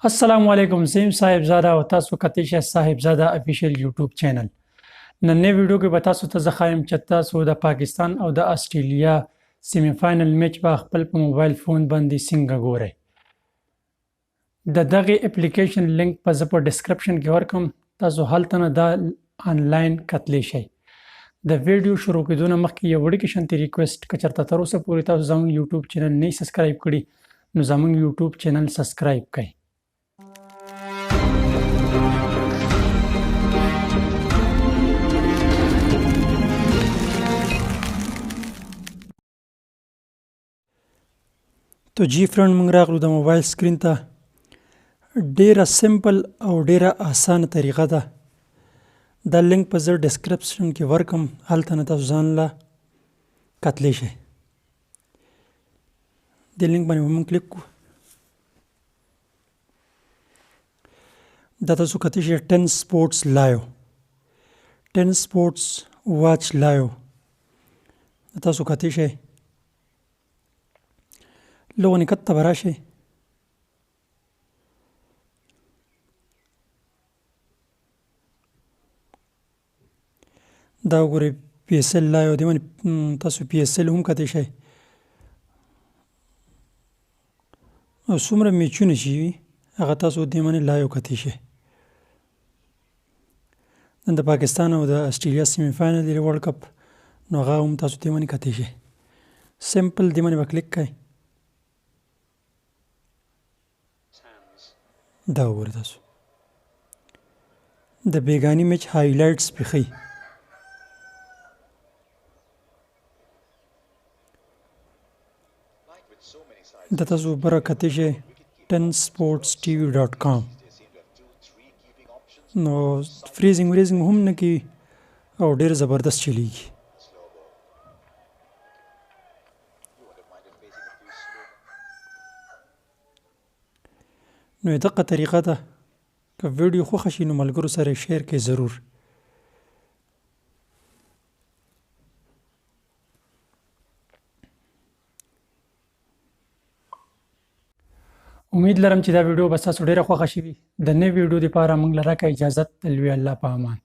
السلام علیکم زم صاحب زاده او تاسو کتئ شئ صاحب زاده افیشل یوټیوب چینل. نننې ویډیو کې به تاسو ته زه ښایم چې تاسو د پاکستان او د استرالیا سیمی فائنل میچ په خپل په موبایل فون باندې څنګه ګورئ. د دغه اپلیکیشن لینک په زه په ډسکرپشن کې ورکوم، تاسو هلته نه دا آنلاین کتلی شئ. د ویډیو شروع کېدو نه مخکې یو وړوکی شانتې ریکویسټ که چېرته تر اوسه پورې تاسو زموږ یوټیوب چینل نه سبسکرایب کړي نو زموږ یوټیوب چینل سبسکرایب کړئ. تو جی فرند موږ راغلو د موبایل سکرین ته. ډیره سمپل او ډیره اسانه طریقه ده. دا لینک په زه ډسکرپشن کې ورکم، هلته نه تاسو ځان له کتلی شئ. دې لینک باندې به موږ کلیک کړو. دا تاسو کتلی شئ 10 سپورټس لایو 10 سپورټس واچ لایو تاسو کتلی شئ. لغونې کته به راشئ. دا وګورئ پی ایس ایل لایو دې باندې تاسو پی ایس ایل هم کتلی شئ او څومره میچونه چې وي هغه تاسو دې باندې لایو کتلی شئ. نن د پاکستان او د استرالیا سیمی فائنل دی ورلډ کپ، نو هغه هم تاسو دې باندې کتلی شئ. سمپل دې باندې به کلیک کړئ. دا وګورئ تاسو د بیګاني میچ هایلایټس پې ښیي. دا تاسو بره کتلی شئ 10sportstv.com. نو فریزنګ وریزنګ هم نه کوي او ډېر زبردست چلیږي. نو دغه طریقه ده. که ویډیو خوښه شي نو ملګرو سره شیر کړئ ضرور. امید لرم چې دا ویډیو به ستاسو ډېره خوښه شوي. د نوې ویډیو دپاره موږ له راکړه اجازت. الوی الله په امان.